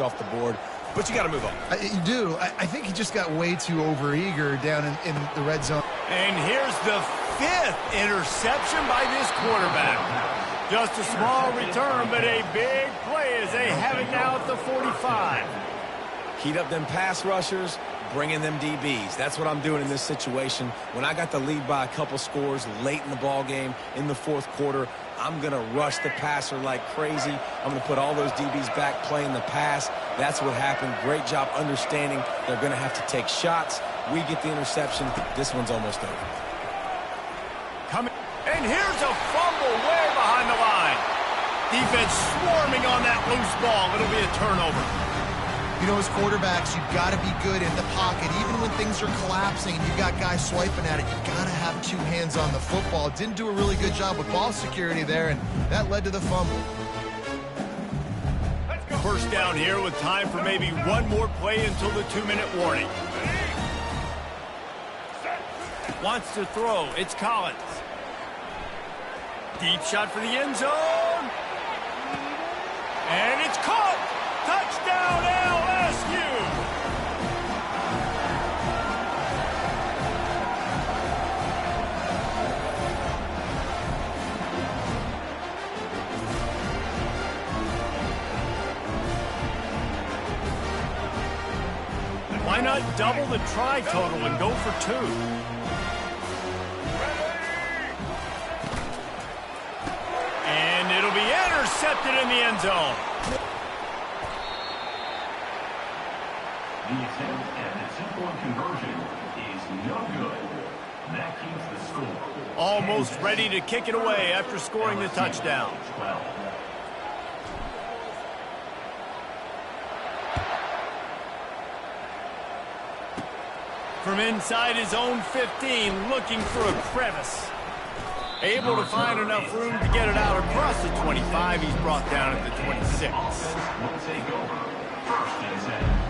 off the board, but you got to move on. You do. I think he just got way too overeager down in the red zone. And here's the 5th interception by this quarterback. Just a small return, but a big play as they have it now at the 45. Heat up them pass rushers, bring in them DBs. That's what I'm doing in this situation. When I got the lead by a couple scores late in the ball game in the 4th quarter, I'm going to rush the passer like crazy. I'm going to put all those DBs back playing the pass. That's what happened. Great job understanding they're going to have to take shots. We get the interception. This one's almost over. Coming. And here's a fumble way behind the line. Defense swarming on that loose ball. It'll be a turnover. You know, as quarterbacks, you've got to be good in the pocket. Even when things are collapsing and you've got guys swiping at it, you've got to have 2 hands on the football. Didn't do a really good job with ball security there, and that led to the fumble. First down here with time for maybe one more play until the 2-minute warning. Wants to throw. It's Collins. Deep shot for the end zone. And it's caught. Touchdown, LSU! Why not double the try total and go for 2? And it'll be intercepted in the end zone. The attempt at the 2-point conversion is no good. That keeps the score. Almost ready to kick it away after scoring the touchdown. 12. From inside his own 15, looking for a crevice. Able to find enough room to get it out across the 25. He's brought down at the 26. Will take over. 1st and 10.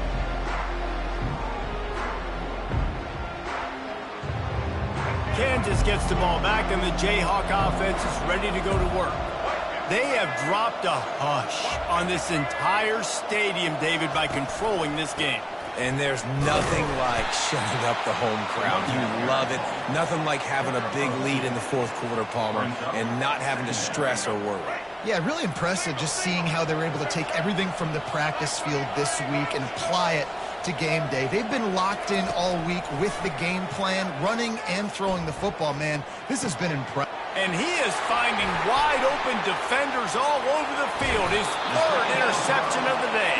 Kansas gets the ball back, and the Jayhawk offense is ready to go to work. They have dropped a hush on this entire stadium, David, by controlling this game. And there's nothing like shutting up the home crowd. You love it. Nothing like having a big lead in the 4th quarter, Palmer, and not having to stress or worry. Yeah, really impressive just seeing how they were able to take everything from the practice field this week and apply it to game day. They've been locked in all week with the game plan, running and throwing the football, man. This has been impressive. And he is finding wide-open defenders all over the field. His 3rd interception of the day.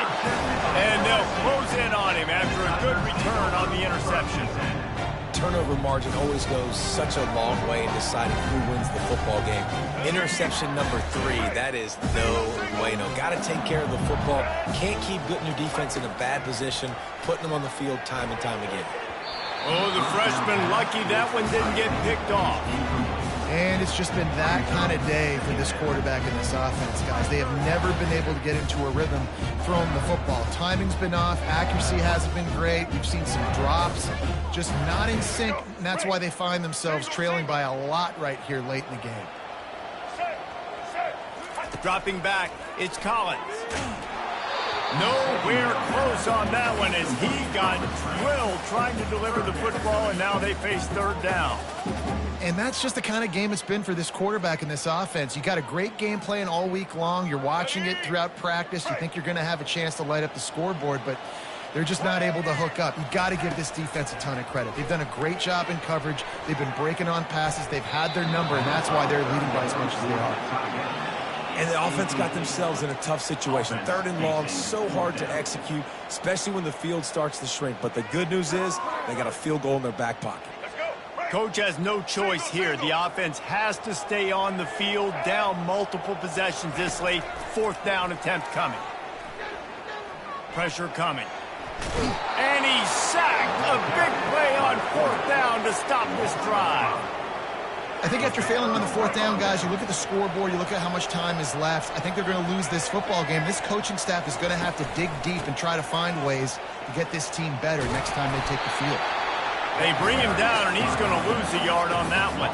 And they'll close in on him after a good return on the interception. Turnover margin always goes such a long way in deciding who wins the football game. Interception number 3, that is no way. No, got to take care of the football. Can't keep putting your defense in a bad position, putting them on the field time and time again. Oh, the freshman lucky that one didn't get picked off. And it's just been that kind of day for this quarterback and this offense, guys. They have never been able to get into a rhythm throwing the football. Timing's been off. Accuracy hasn't been great. We've seen some drops, just not in sync, and that's why they find themselves trailing by a lot right here late in the game. Dropping back, it's Collins. Nowhere close on that one as he got drilled trying to deliver the football, and now they face 3rd down. And that's just the kind of game it's been for this quarterback and this offense. You got a great game plan all week long. You're watching it throughout practice. You think you're going to have a chance to light up the scoreboard, but they're just not able to hook up. You've got to give this defense a ton of credit. They've done a great job in coverage. They've been breaking on passes. They've had their number, and that's why they're leading by as much as they are. And the offense got themselves in a tough situation. 3rd and long, so hard to execute, especially when the field starts to shrink. But the good news is they got a field goal in their back pocket. Coach has no choice here. The offense has to stay on the field, down multiple possessions this late. 4th down attempt coming. Pressure coming. And he's sacked. A big play on 4th down to stop this drive. I think after failing on the 4th down, guys, you look at the scoreboard, you look at how much time is left. I think they're going to lose this football game. This coaching staff is going to have to dig deep and try to find ways to get this team better next time they take the field. They bring him down, and he's going to lose a yard on that one.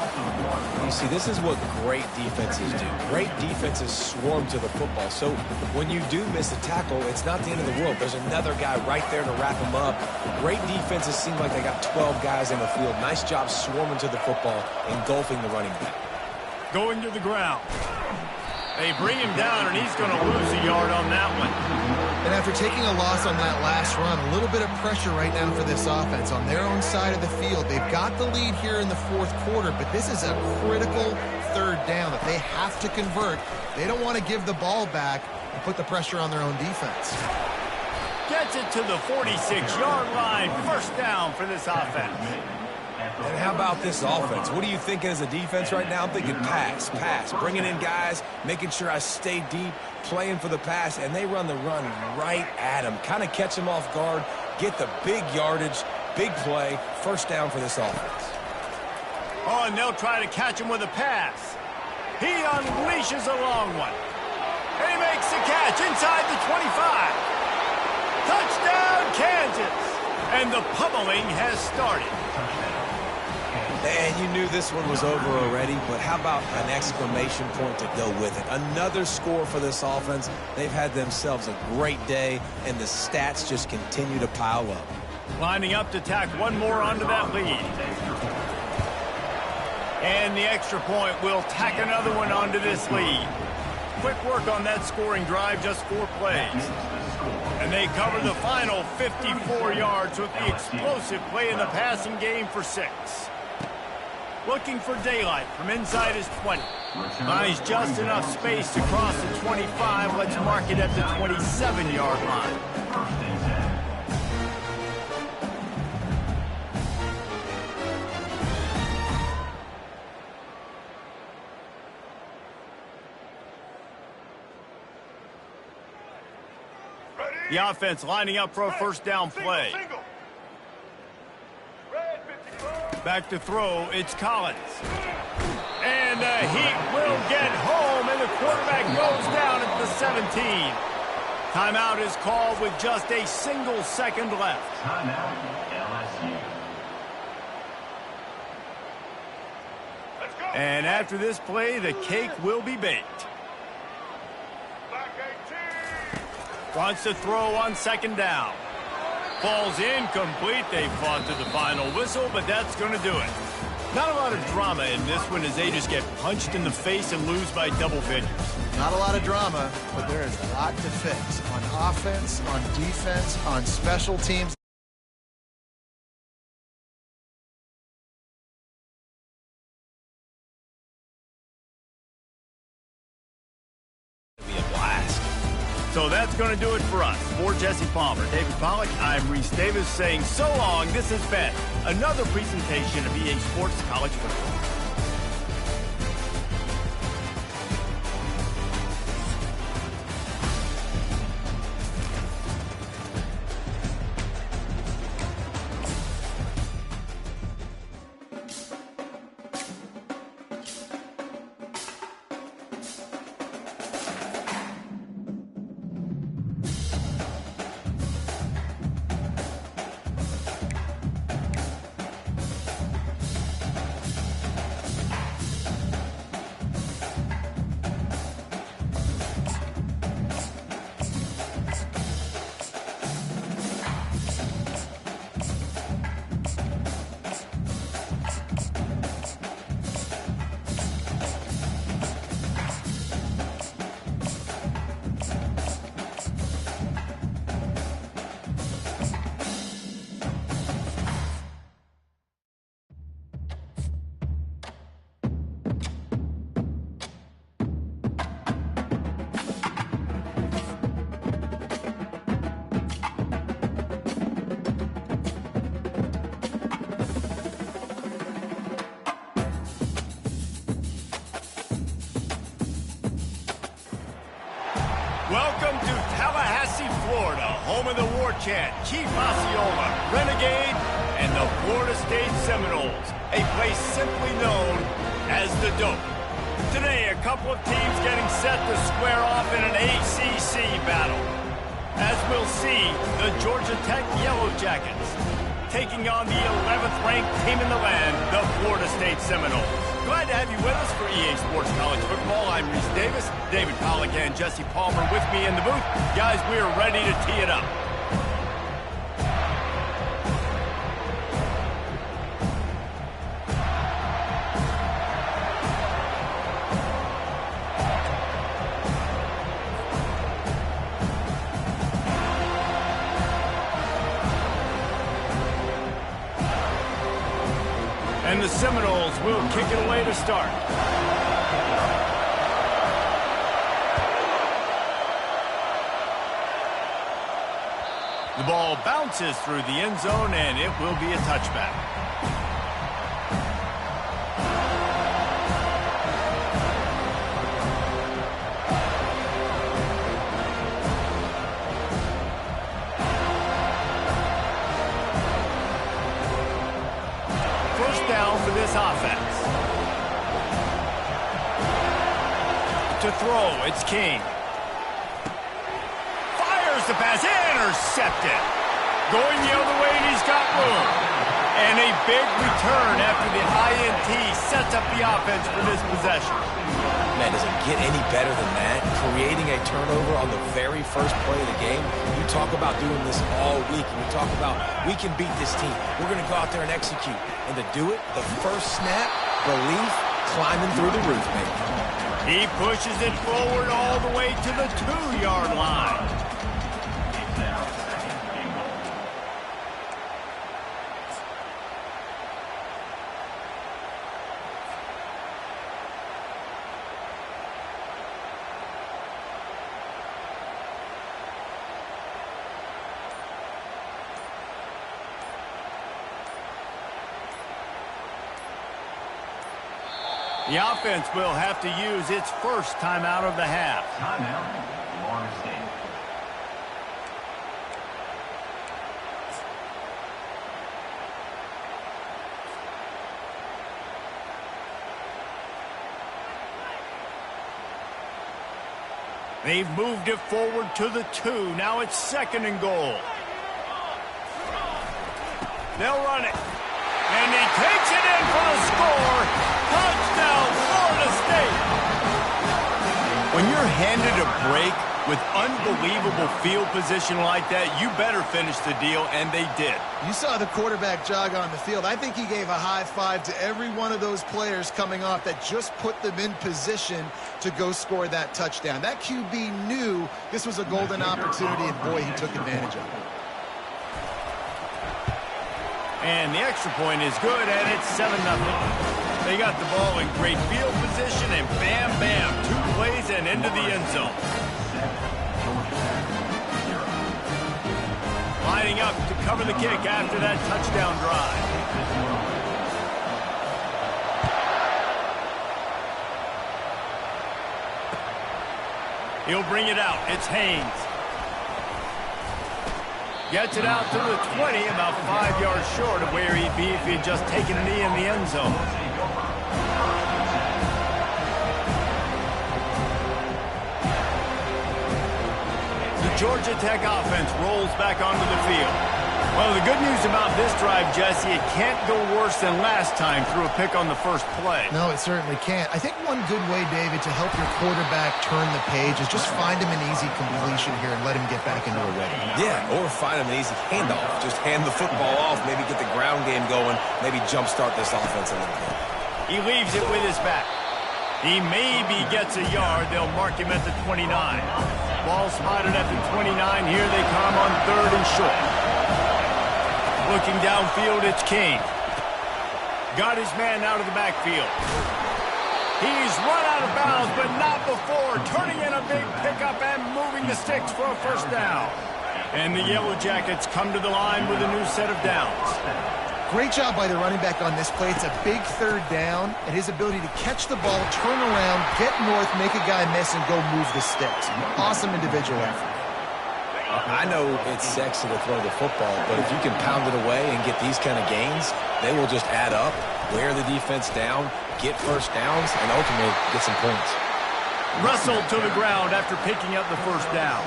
You see, this is what great defenses do. Great defenses swarm to the football. So when you do miss a tackle, it's not the end of the world. There's another guy right there to wrap him up. Great defenses seem like they got 12 guys in the field. Nice job swarming to the football, engulfing the running back. Going to the ground. They bring him down, and he's going to lose a yard on that one. And after taking a loss on that last run, a little bit of pressure right now for this offense on their own side of the field. They've got the lead here in the fourth quarter, but this is a critical third down that they have to convert. They don't want to give the ball back and put the pressure on their own defense. Gets it to the 46-yard line. First down for this offense. And how about this offense? What are you thinking as a defense right now? I'm thinking pass, bringing in guys, making sure I stay deep, playing for the pass, and they run the run right at him. Kind of catch him off guard, get the big yardage, big play, first down for this offense. Oh, and they'll try to catch him with a pass. He unleashes a long one. And he makes the catch inside the 25. Touchdown, Kansas! And the pummeling has started. And you knew this one was over already, but how about an exclamation point to go with it? Another score for this offense. They've had themselves a great day, and the stats just continue to pile up. Lining up to tack one more onto that lead. And the extra point will tack another one onto this lead. Quick work on that scoring drive, just 4 plays. And they cover the final 54 yards with the explosive play in the passing game for 6. Looking for daylight from inside his 20. Finds just enough space to cross the 25. Let's mark it at the 27-yard line. The offense lining up for a first down play. Back to throw, it's Collins. And the Heat will get home, and the quarterback goes down at the 17. Timeout is called with just a single second left. Timeout, LSU. And after this play, the cake will be baked. Wants to throw on second down. Falls incomplete. They fought to the final whistle, but that's going to do it. Not a lot of drama in this one as they just get punched in the face and lose by double figures. Not a lot of drama, but there is a lot to fix on offense, on defense, on special teams. So that's going to do it for us. For Jesse Palmer, David Pollack, I'm Reese Davis saying so long. This has been another presentation of EA Sports College Football. Welcome to Tallahassee, Florida, home of the War Chant, Chief Osceola, Renegade, and the Florida State Seminoles, a place simply known as the Dope. Today, a couple of teams getting set to square off in an ACC battle. As we'll see, the Georgia Tech Yellow Jackets taking on the 11th ranked team in the land, the Florida State Seminoles. Glad to have you with us for EA Sports College Football. I'm Reese Davis, David Pollack and Jesse Palmer with me in the booth. Guys, we are ready to tee it up. And the Seminoles will kick it away to start. The ball bounces through the end zone, and it will be a touchback. Down for this offense. To throw, it's King. Fires the pass, intercepted. Going the other way, and he's got room. And a big return after the INT sets up the offense for this possession. Man, does it get any better than that? Creating a turnover on the very first play of the game. You talk about doing this all week, and you talk about we can beat this team. We're going to go out there and execute. And to do it, the first snap, belief, climbing through the roof, baby. He pushes it forward all the way to the 2-yard line. The offense will have to use its first timeout of the half. Timeout, Florida State. They've moved it forward to the 2. Now it's 2nd and goal. They'll run it. And he takes it in for the score. Touchdown, Florida State. When you're handed a break with unbelievable field position like that, you better finish the deal, and they did. You saw the quarterback jog on the field. I think he gave a high five to every one of those players coming off that just put them in position to go score that touchdown. That QB knew this was a golden opportunity, and boy, he took advantage of it. And the extra point is good, and it's 7-0. They got the ball in great field position, and bam, bam, 2 plays and into the end zone. Lining up to cover the kick after that touchdown drive. He'll bring it out. It's Haynes. Gets it out to the 20, about 5 yards short of where he'd be if he'd just taken a knee in the end zone. The Georgia Tech offense rolls back onto the field. Well, the good news about this drive, Jesse, it can't go worse than last time through a pick on the first play. No, it certainly can't. I think one good way, David, to help your quarterback turn the page is just find him an easy completion here and let him get back into a ready. Yeah, or find him an easy handoff. Just hand the football off, maybe get the ground game going, maybe jumpstart this offense a little bit. He leaves it with his back. He maybe gets a yard. They'll mark him at the 29. Ball spotted at the 29. Here they come on 3rd and short. Looking downfield, it's King. Got his man out of the backfield. He's run out of bounds, but not before turning in a big pickup and moving the sticks for a first down. And the Yellow Jackets come to the line with a new set of downs. Great job by the running back on this play. It's a big 3rd down, and his ability to catch the ball, turn around, get north, make a guy miss, and go move the sticks. Awesome individual effort. I know it's sexy to throw the football, but if you can pound it away and get these kind of gains, they will just add up, wear the defense down, get first downs, and ultimately get some points. Wrestled to the ground after picking up the first down.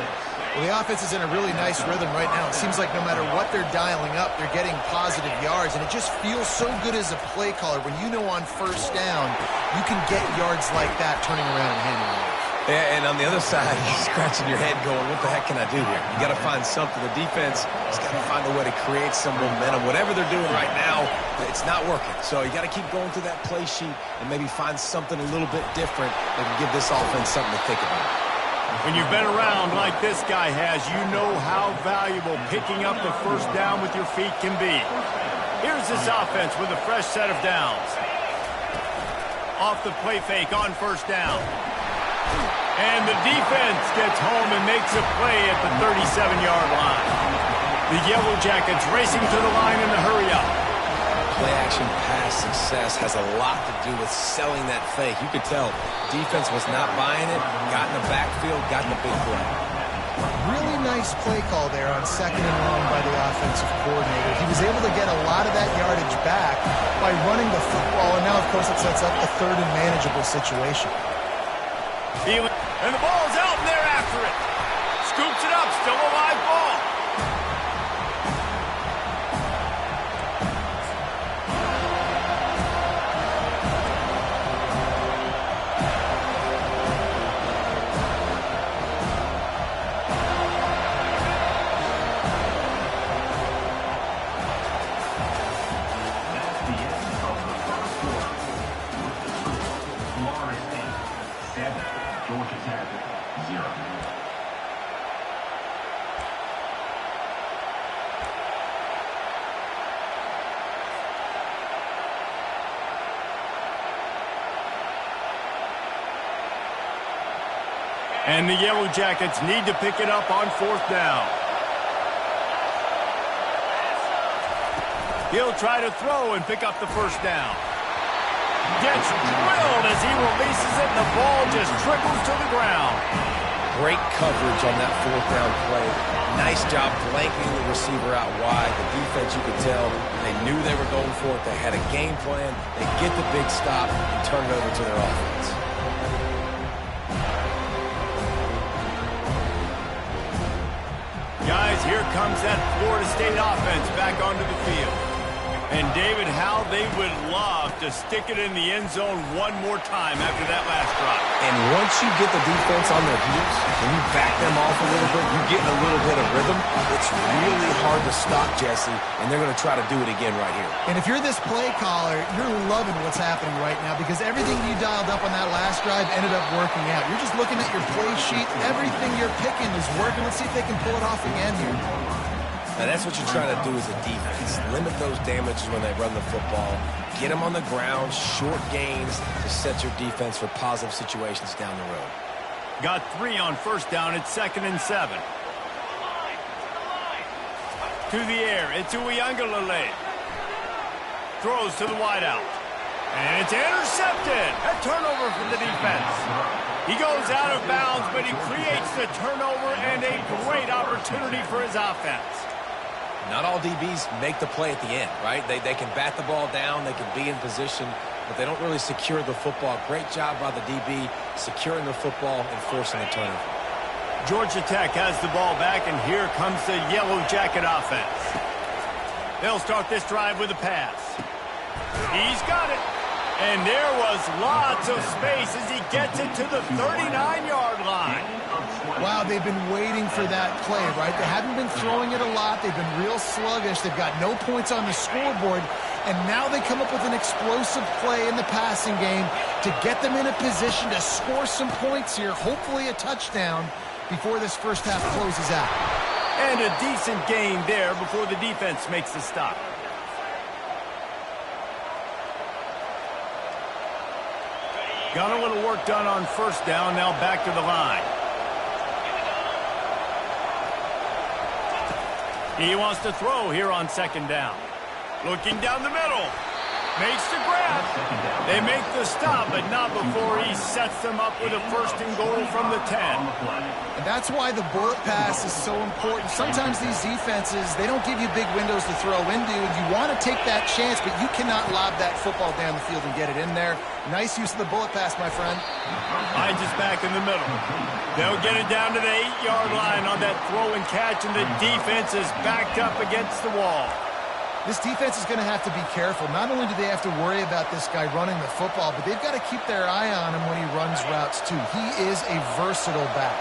Well, the offense is in a really nice rhythm right now. It seems like no matter what they're dialing up, they're getting positive yards, and it just feels so good as a play caller when you know on first down you can get yards like that turning around and handing it off. Yeah, and on the other side, you're scratching your head going, what the heck can I do here? You got to find something. The defense has got to find a way to create some momentum. Whatever they're doing right now, it's not working. So you got to keep going through that play sheet and maybe find something a little bit different that can give this offense something to think about. When you've been around like this guy has, you know how valuable picking up the first down with your feet can be. Here's this offense with a fresh set of downs. Off the play fake on first down. And the defense gets home and makes a play at the 37-yard line. The Yellow Jackets racing to the line in the hurry-up. Play-action pass success has a lot to do with selling that fake. You could tell defense was not buying it, got in the backfield, got in the big play. Really nice play call there on second and long by the offensive coordinator. He was able to get a lot of that yardage back by running the football, and now, of course, it sets up a third and manageable situation. And the ball's out, and they're after it. Scoops it up, still a live ball. That's the end of the first quarter. Florida State 7, Georgia Tech 0. And the Yellow Jackets need to pick it up on fourth down. He'll try to throw and pick up the first down. Gets drilled as he releases it, and the ball just trickles to the ground. Great coverage on that fourth down play. Nice job blanketing the receiver out wide. The defense, you could tell, they knew they were going for it. They had a game plan. They get the big stop and turn it over to their offense. Guys, here comes that Florida State offense back onto the field. And David, how they would love to stick it in the end zone one more time after that last drive. And once you get the defense on their heels and you back them off a little bit, you get a little bit of rhythm, it's really hard to stop, Jesse, and they're going to try to do it again right here. And if you're this play caller, you're loving what's happening right now because everything you dialed up on that last drive ended up working out. You're just looking at your play sheet. Everything you're picking is working. Let's see if they can pull it off again here. Now, that's what you're trying to do as a defense. Limit those damages when they run the football. Get them on the ground, short gains to set your defense for positive situations down the road. Got 3 on first down. It's 2nd and 7. To the air. It's Uiagalelei. Throws to the wideout. And it's intercepted. A turnover from the defense. He goes out of bounds, but he creates the turnover and a great opportunity for his offense. Not all DBs make the play at the end, right? They can bat the ball down, they can be in position, but they don't really secure the football. Great job by the DB securing the football and forcing the turnover. Georgia Tech has the ball back, and here comes the Yellow Jacket offense. They'll start this drive with a pass. He's got it. And there was lots of space as he gets it to the 39-yard line. Wow, they've been waiting for that play, right? They haven't been throwing it a lot. They've been real sluggish. They've got no points on the scoreboard. And now they come up with an explosive play in the passing game to get them in a position to score some points here, hopefully a touchdown, before this first half closes out. And a decent gain there before the defense makes the stop. Got a little work done on first down, now back to the line. He wants to throw here on second down. Looking down the middle. Makes the grab. They make the stop, but not before he sets them up with a first and goal from the 10. And that's why the bullet pass is so important. Sometimes these defenses, they don't give you big windows to throw into, and you want to take that chance, but you cannot lob that football down the field and get it in there. Nice use of the bullet pass, my friend. Hines is back in the middle. They'll get it down to the 8-yard line on that throw and catch, and the defense is backed up against the wall. This defense is going to have to be careful. Not only do they have to worry about this guy running the football, but they've got to keep their eye on him when he runs routes too. He is a versatile back.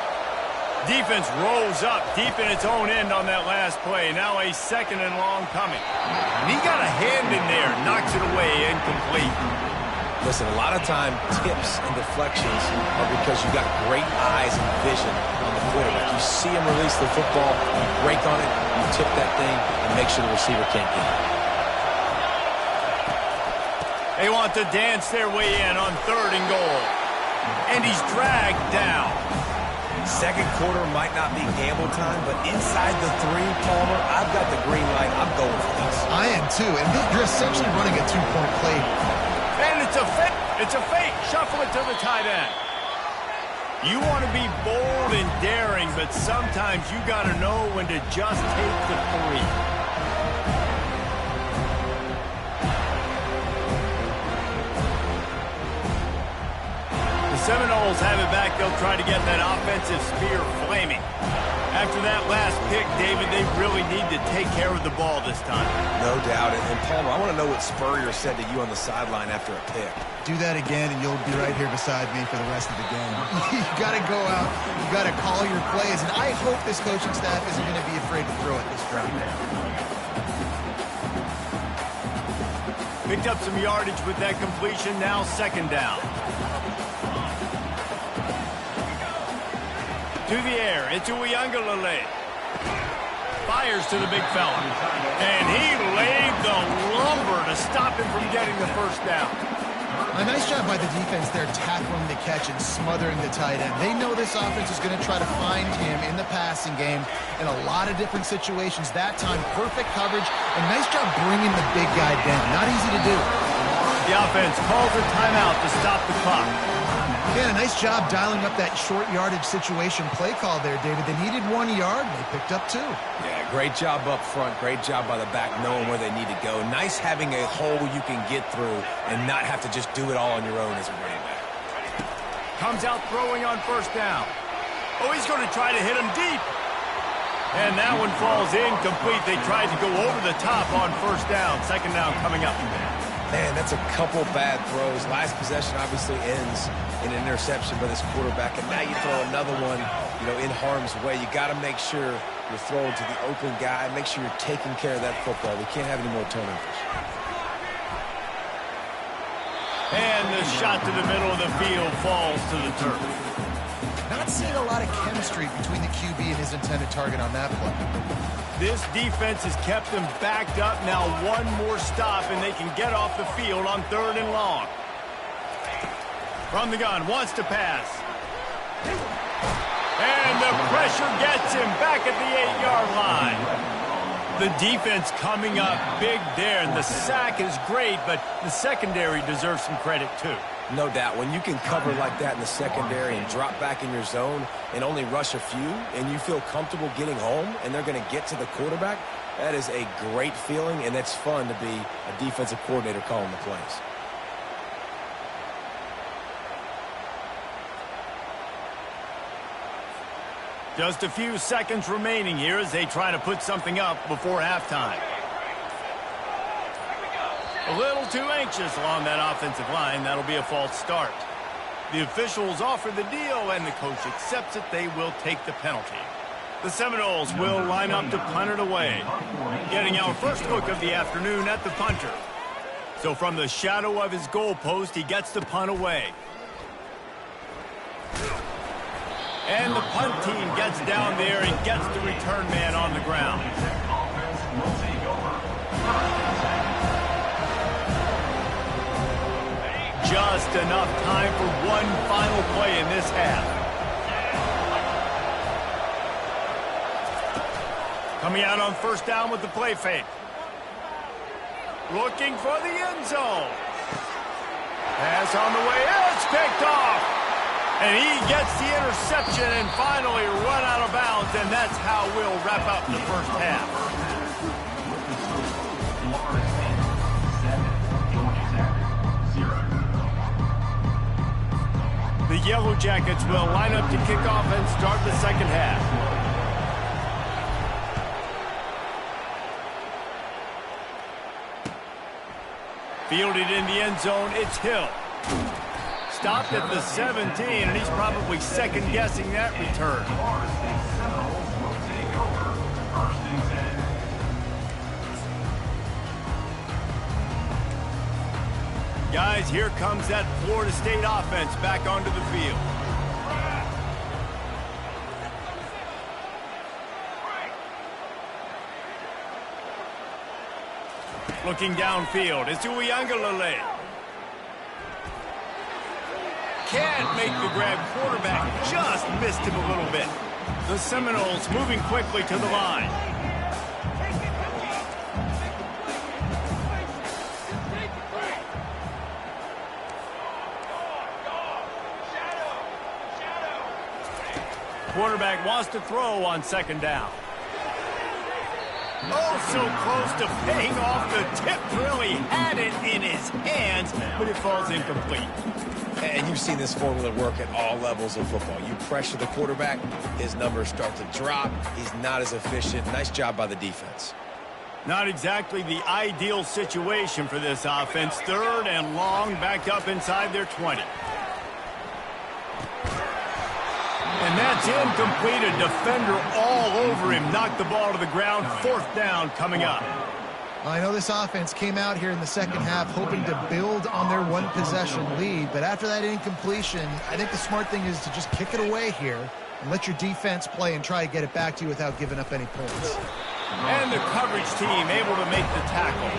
Defense rolls up deep in its own end on that last play. Now a second and long coming. And he got a hand in there, knocks it away, incomplete. Listen, a lot of time tips and deflections are because you got great eyes and vision on the quarterback. You see him release the football, you break on it, you tip that thing, and make sure the receiver can't get it. They want to dance their way in on 3rd and goal. And he's dragged down. Second quarter might not be gamble time, but inside the 3, Palmer, I've got the green light. I'm going for this. I am too, and you're essentially running a 2-point play. And it's a fake. It's a fake. Shuffle it to the tight end. You want to be bold and daring, but sometimes you got to know when to just take the 3. Seminoles have it back. They'll try to get that offensive spear flaming. After that last pick, David, they really need to take care of the ball this time. No doubt. And Palmer, I want to know what Spurrier said to you on the sideline after a pick. Do that again, and you'll be right here beside me for the rest of the game. You got to go out. You got to call your plays, and I hope this coaching staff isn't going to be afraid to throw it this round. Picked up some yardage with that completion. Now 2nd down. To the air, into Uyangalele. Fires to the big fella. And he laid the lumber to stop him from getting the first down. A nice job by the defense there, tackling the catch and smothering the tight end. They know this offense is going to try to find him in the passing game in a lot of different situations. That time, perfect coverage, and nice job bringing the big guy down. Not easy to do. The offense calls a timeout to stop the clock. Yeah, nice job dialing up that short yardage situation play call there, David. They needed 1 yard, and they picked up 2. Yeah, great job up front. Great job by the back knowing where they need to go. Nice having a hole you can get through and not have to just do it all on your own as a running back. Comes out throwing on 1st down. Oh, he's going to try to hit him deep. And that one falls incomplete. They tried to go over the top on 1st down. 2nd down coming up. Man, that's a couple bad throws. Last possession obviously ends in an interception by this quarterback, and now you throw another one, in harm's way. You got to make sure you're throwing to the open guy. Make sure you're taking care of that football. We can't have any more turnovers. And the shot to the middle of the field falls to the turf. Not seeing a lot of chemistry between the QB and his intended target on that play. This defense has kept them backed up. Now 1 more stop, and they can get off the field on 3rd and long. From the gun, wants to pass. And the pressure gets him back at the 8-yard line. The defense coming up big there, and the sack is great, but the secondary deserves some credit too. No doubt. When you can cover like that in the secondary and drop back in your zone and only rush a few, and you feel comfortable getting home, and they're going to get to the quarterback, that is a great feeling, and it's fun to be a defensive coordinator calling the plays. Just a few seconds remaining here as they try to put something up before halftime. A little too anxious along that offensive line. That'll be a false start. The officials offer the deal, and the coach accepts it. They will take the penalty. The Seminoles will line up to punt it away. Getting our first look of the afternoon at the punter. So from the shadow of his goalpost, he gets the punt away. And the punt team gets down there and gets the return man on the ground. Just enough time for one final play in this half. Coming out on 1st down with the play fake. Looking for the end zone. Pass on the way. It's picked off. And he gets the interception and finally run out of bounds. And that's how we'll wrap up the first half. The Yellow Jackets will line up to kick off and start the second half. Fielded in the end zone, it's Hill. Stopped at the 17, and he's probably second-guessing that return. Guys, here comes that Florida State offense back onto the field. Looking downfield, it's Uiagalelei. Can't make the grab. Quarterback just missed him a little bit. The Seminoles moving quickly to the line. Quarterback wants to throw on second down. Oh, so close to paying off the tip. Really had it in his hands, but it falls incomplete. And you've seen this formula work at all levels of football. You pressure the quarterback, his numbers start to drop. He's not as efficient. Nice job by the defense. Not exactly the ideal situation for this offense. Third and long, backed up inside their 20. And that's incomplete. A defender all over him. Knocked the ball to the ground. Fourth down coming up. Well, I know this offense came out here in the second half hoping to build on their one-possession lead, but after that incompletion, I think the smart thing is to just kick it away here and let your defense play and try to get it back to you without giving up any points. And the coverage team able to make the tackle.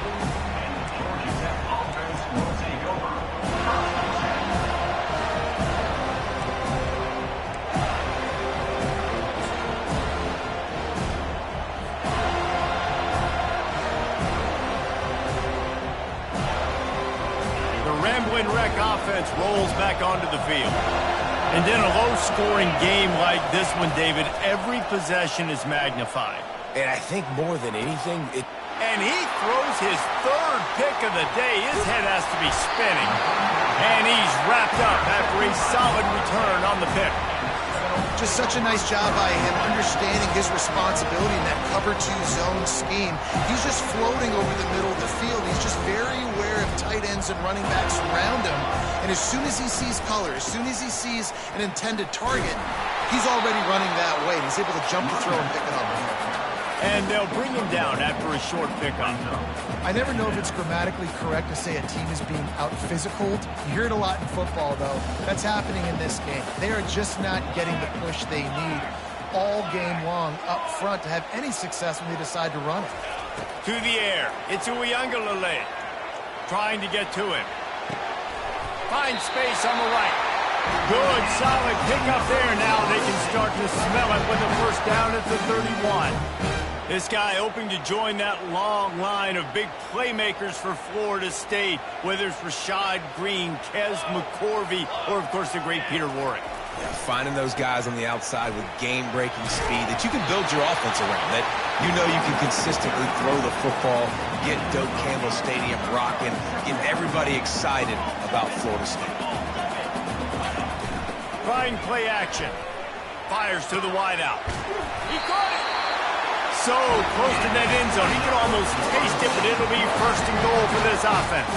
Rambling Wreck offense rolls back onto the field. And in a low-scoring game like this one, David, every possession is magnified. And I think more than anything, And he throws his third pick of the day. His head has to be spinning. And he's wrapped up after a solid return on the pick. Just such a nice job by him understanding his responsibility in that cover 2 zone scheme. He's just floating over the middle of the field. He's just very aware of tight ends and running backs around him. And as soon as he sees color, as soon as he sees an intended target, he's already running that way. He's able to jump the throw and pick it up. And they'll bring him down after a short pickup. I never know if it's grammatically correct to say a team is being out-physicaled. You hear it a lot in football, though. That's happening in this game. They are just not getting the push they need all game long up front to have any success when they decide to run it. To the air. It's Uiagalelei. Trying to get to him. Finds space on the right. Good, solid pickup there. Now they can start to smell it with a first down at the 31. This guy hoping to join that long line of big playmakers for Florida State, whether it's Rashad Green, Kez McCorvey, or, of course, the great Peter Warrick. Yeah, finding those guys on the outside with game-breaking speed that you can build your offense around, that you know you can consistently throw the football, get Doak Campbell Stadium rocking, get everybody excited about Florida State. Fine play action. Fires to the wideout. He caught it. So close to that end zone. He can almost taste it, but it'll be first and goal for this offense.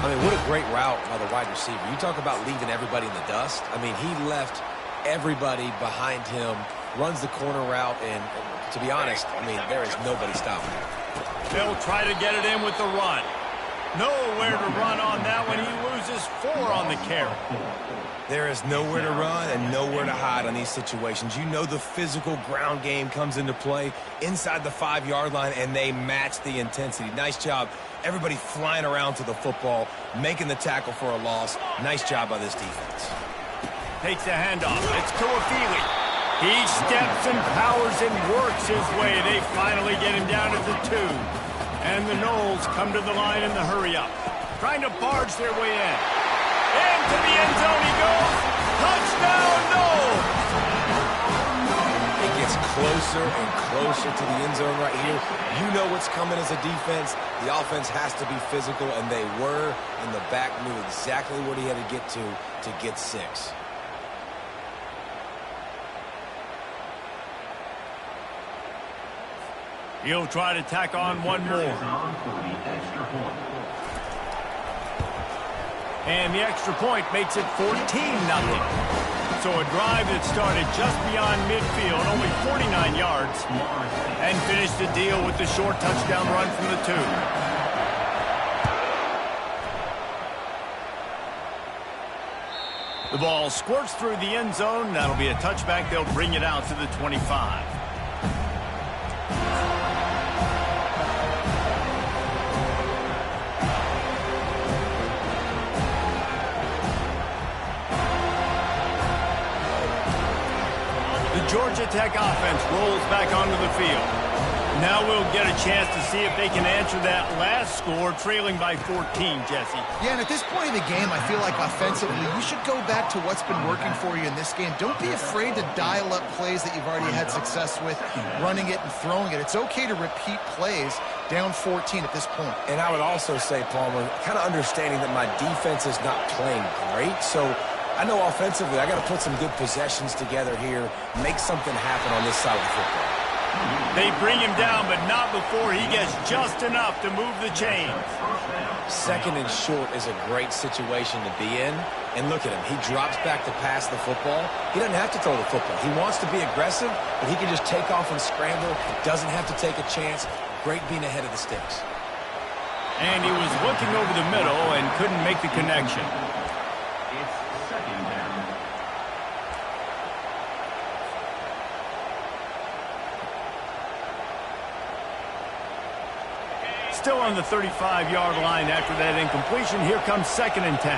I mean, what a great route by the wide receiver. You talk about leaving everybody in the dust. I mean, he left everybody behind him, runs the corner route, and to be honest, I mean, there is nobody stopping him. They'll try to get it in with the run. Nowhere to run on that one. He loses 4 on the carry. There is nowhere to run and nowhere to hide on these situations. You know the physical ground game comes into play inside the 5-yard line, and they match the intensity. Nice job. Everybody flying around to the football, making the tackle for a loss. Nice job by this defense. Takes the handoff. It's Tuafili. He steps and powers and works his way. They finally get him down at the 2. And the Knowles come to the line in the hurry-up, trying to barge their way in. Into the end zone he goes. Touchdown, Knowles! It gets closer and closer to the end zone right here. You know what's coming as a defense. The offense has to be physical, and they were, and the back knew exactly what he had to get 6. He'll try to tack on one more. And the extra point makes it 14-0. So a drive that started just beyond midfield, only 49 yards, and finished the deal with the short touchdown run from the 2. The ball squirts through the end zone. That'll be a touchback. They'll bring it out to the 25. Georgia Tech offense rolls back onto the field. Now we'll get a chance to see if they can answer that last score, trailing by 14, Jesse. Yeah, and at this point in the game, I feel like offensively, you should go back to what's been working for you in this game. Don't be afraid to dial up plays that you've already had success with, running it and throwing it. It's okay to repeat plays down 14 at this point. And I would also say, Palmer, kind of understanding that my defense is not playing great, so I know offensively I got to put some good possessions together here, make something happen on this side of the football. They bring him down, but not before he gets just enough to move the chains. 2nd and short is a great situation to be in. And look at him. He drops back to pass the football. He doesn't have to throw the football. He wants to be aggressive, but he can just take off and scramble. Doesn't have to take a chance. Great being ahead of the sticks. And he was looking over the middle and couldn't make the connection. Still on the 35-yard line after that incompletion. Here comes 2nd and 10.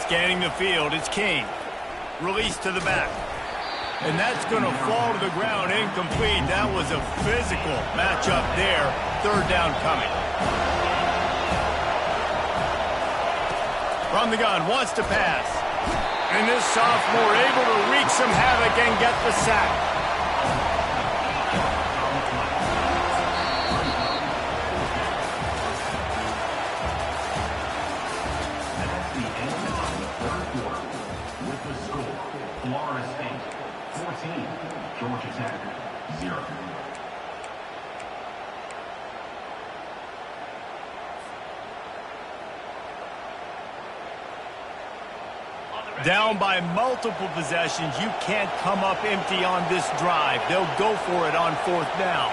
Scanning the field, it's King. Release to the back. And that's going to fall to the ground incomplete. That was a physical matchup there. 3rd down coming. From the gun, wants to pass. And this sophomore able to wreak some havoc and get the sack. Georgia Tech, 0. Down by multiple possessions, you can't come up empty on this drive. They'll go for it on 4th down.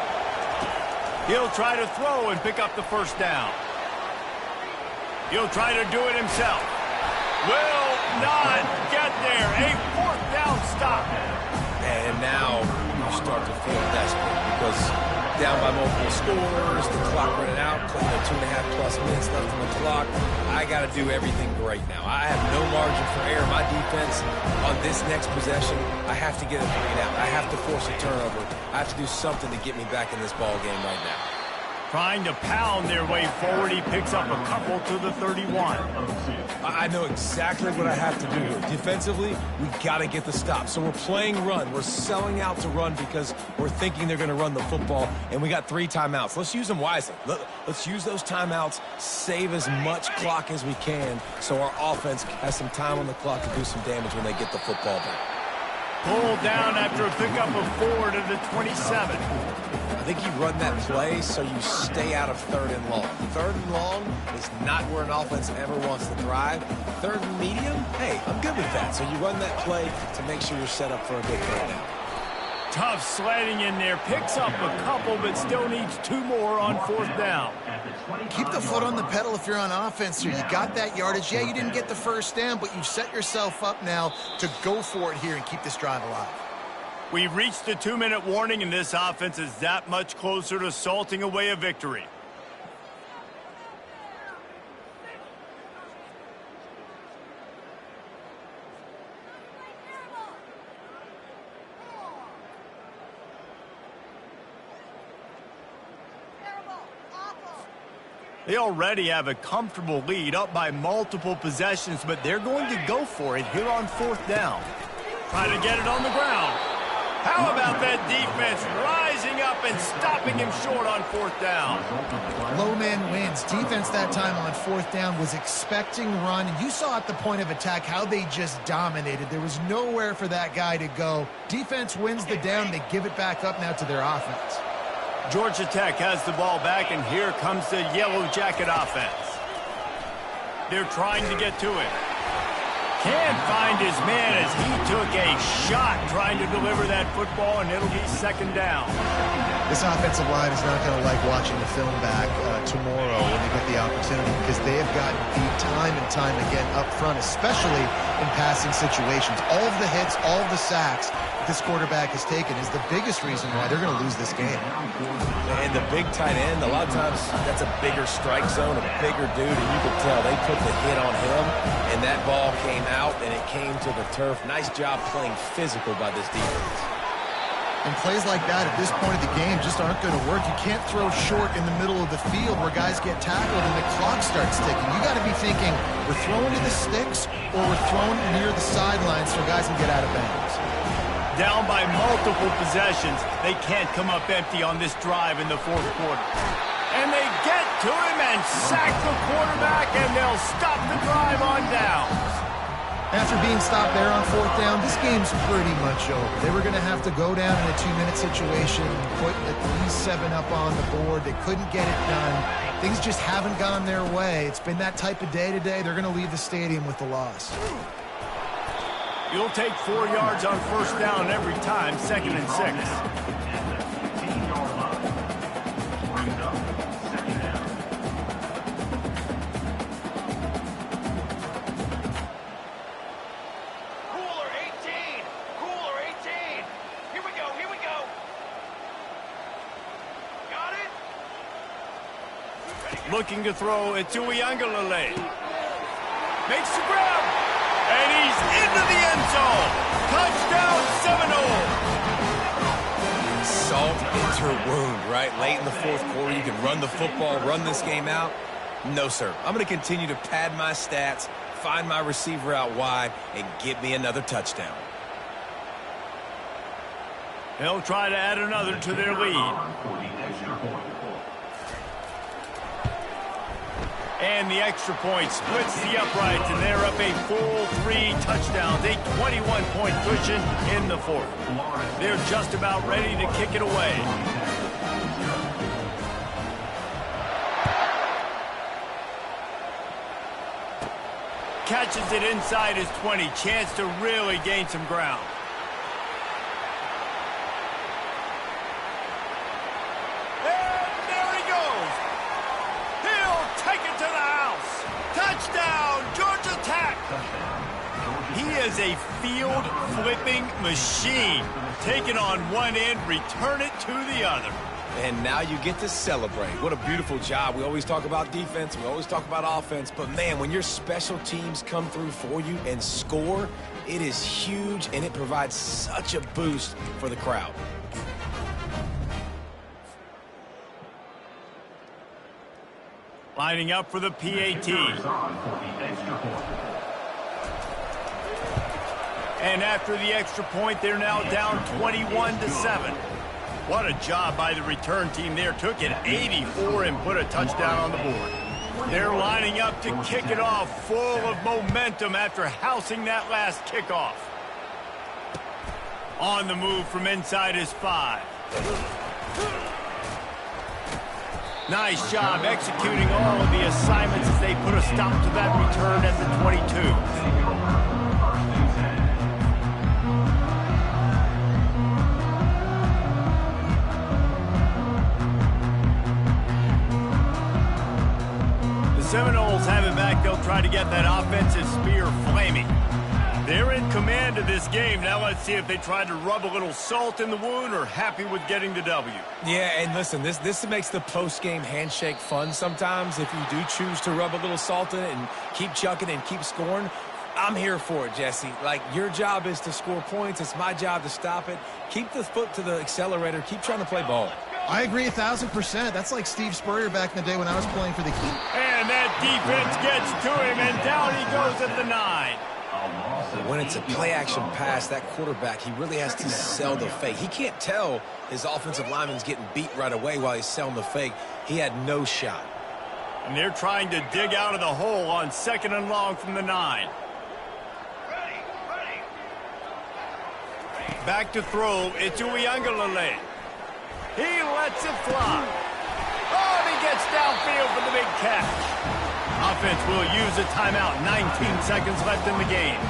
He'll try to throw and pick up the 1st down. He'll try to do it himself. Will not get there. A 4th down stop. And now you start to feel desperate because down by multiple scores, the clock running out, 2.5+ minutes left on the clock. I got to do everything great now. I have no margin for error. My defense on this next possession, I have to get a 3-and-out. I have to force a turnover. I have to do something to get me back in this ball game right now. Trying to pound their way forward. He picks up a couple to the 31. I know exactly what I have to do here. Defensively, we got to get the stop. So we're playing run. We're selling out to run because we're thinking they're going to run the football, and we got 3 timeouts. Let's use them wisely. Let's use those timeouts, save as much clock as we can so our offense has some time on the clock to do some damage when they get the football back. Pulled down after a pickup of 4 to the 27. I think you run that play so you stay out of 3rd and long. 3rd and long is not where an offense ever wants to thrive. 3rd and medium, hey, I'm good with that. So you run that play to make sure you're set up for a big 3rd down. Tough sledding in there. Picks up a couple, but still needs 2 more on 4th down. Keep the foot on the pedal if you're on offense here. You got that yardage. Yeah, you didn't get the 1st down, but you've set yourself up now to go for it here and keep this drive alive. We've reached the 2-minute warning, and this offense is that much closer to salting away a victory. They already have a comfortable lead, up by multiple possessions, but they're going to go for it here on 4th down. Trying to get it on the ground. How about that defense rising up and stopping him short on 4th down? Low man wins. Defense that time on 4th down was expecting run. You saw at the point of attack how they just dominated. There was nowhere for that guy to go. Defense wins the down. They give it back up now to their offense. Georgia Tech has the ball back, and here comes the Yellow Jacket offense. They're trying to get to it. Can't find his man as he took a shot trying to deliver that football, and it'll be 2nd down. This offensive line is not going to like watching the film back tomorrow when they get the opportunity, because they have gotten beat time and time again up front, especially in passing situations. All of the hits, all of the sacks this quarterback has taken is the biggest reason why they're going to lose this game. And the big tight end, a lot of times that's a bigger strike zone, a bigger dude, and you could tell they put the hit on him, and that ball came out, and it came to the turf. Nice job playing physical by this defense. And plays like that at this point of the game just aren't going to work. You can't throw short in the middle of the field where guys get tackled and the clock starts ticking. You got to be thinking, we're throwing to the sticks or we're throwing near the sidelines so guys can get out of bounds. Down by multiple possessions. They can't come up empty on this drive in the 4th quarter. And they get to him and sack the quarterback, and they'll stop the drive on downs. After being stopped there on 4th down, this game's pretty much over. They were going to have to go down in a 2-minute situation and put at least 7 up on the board. They couldn't get it done. Things just haven't gone their way. It's been that type of day today. They're going to leave the stadium with the loss. You'll take 4 yards on 1st down every time, 2nd and 6. Looking to throw it to Uiagalelei. Makes the grab. And he's into the end zone. Touchdown, Seminole. Salt into her wound, right? Late in the 4th quarter, you can run the football, run this game out. No, sir. I'm going to continue to pad my stats, find my receiver out wide, and get me another touchdown. They'll try to add another to their lead. And the extra point splits the uprights, and they're up a full 3 touchdowns, a 21-point cushion in the 4th. They're just about ready to kick it away. Catches it inside his 20, chance to really gain some ground. He is a field-flipping machine. Take it on one end, return it to the other. And now you get to celebrate. What a beautiful job. We always talk about defense, we always talk about offense, but man, when your special teams come through for you and score, it is huge, and it provides such a boost for the crowd. Lining up for the PAT. And after the extra point, they're now down 21-7. What a job by the return team there. Took it 84 and put a touchdown on the board. They're lining up to kick it off, full of momentum after housing that last kickoff. On the move from inside his 5. Nice job executing all of the assignments as they put a stop to that return at the 22. Seminoles have it back. They'll try to get that offensive spear flaming. They're in command of this game. Now let's see if they try to rub a little salt in the wound or happy with getting the W. Yeah, and listen, this makes the post-game handshake fun sometimes. If you do choose to rub a little salt in it and keep chucking and keep scoring, I'm here for it, Jesse. Like, your job is to score points. It's my job to stop it. Keep the foot to the accelerator. Keep trying to play ball. I agree 1,000%. That's like Steve Spurrier back in the day when I was playing for the Heat. And that defense gets to him, and down he goes at the 9. When it's a play-action pass, that quarterback, he really has to sell the fake. He can't tell his offensive lineman's getting beat right away while he's selling the fake. He had no shot. And they're trying to dig out of the hole on 2nd and long from the 9. Back to throw, it's Uiagalelei. He lets it fly. Oh, and he gets downfield for the big catch. Offense will use a timeout. 19 seconds left in the game.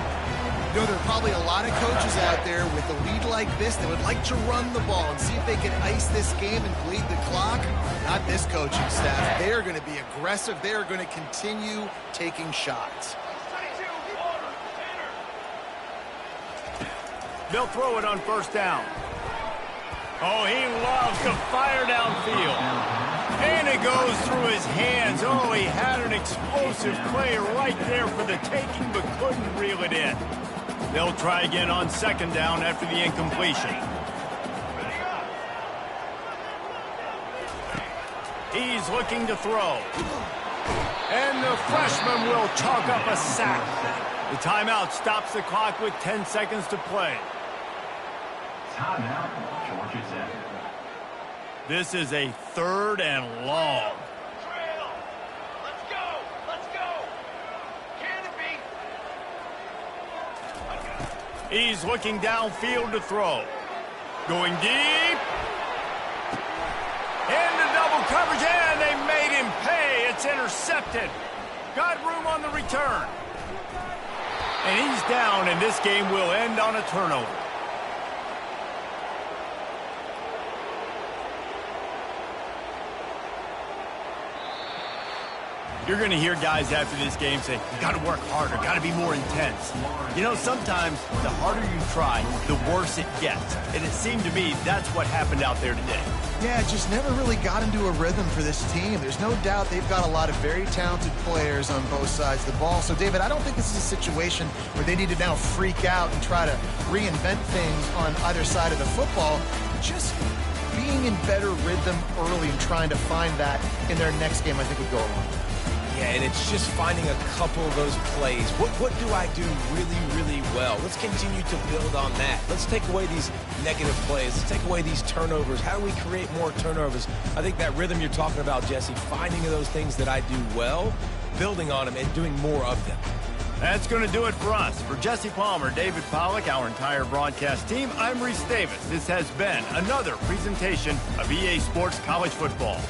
You know, there are probably a lot of coaches out there with a lead like this that would like to run the ball and see if they can ice this game and bleed the clock. Not this coaching staff. They are going to be aggressive. They are going to continue taking shots. They'll throw it on 1st down. Oh, he loves to fire downfield. And it goes through his hands. Oh, he had an explosive play right there for the taking, but couldn't reel it in. They'll try again on 2nd down after the incompletion. He's looking to throw. And the freshman will chalk up a sack. The timeout stops the clock with 10 seconds to play. Timeout, Georgia Tech. This is a 3rd and long. Let's go! Let's go! Can it be? He's looking downfield to throw. Going deep. Into double coverage, and they made him pay. It's intercepted. Got room on the return. And he's down, and this game will end on a turnover. You're going to hear guys after this game say, you got to work harder, got to be more intense. You know, sometimes the harder you try, the worse it gets. And it seemed to me that's what happened out there today. Yeah, just never really got into a rhythm for this team. There's no doubt they've got a lot of very talented players on both sides of the ball. So, David, I don't think this is a situation where they need to now freak out and try to reinvent things on either side of the football. Just being in better rhythm early and trying to find that in their next game, I think would go a long way. Yeah, and it's just finding a couple of those plays. What do I do really, really well? Let's continue to build on that. Let's take away these negative plays. Let's take away these turnovers. How do we create more turnovers? I think that rhythm you're talking about, Jesse, finding those things that I do well, building on them, and doing more of them. That's going to do it for us. For Jesse Palmer, David Pollack, our entire broadcast team, I'm Reese Davis. This has been another presentation of EA Sports College Football.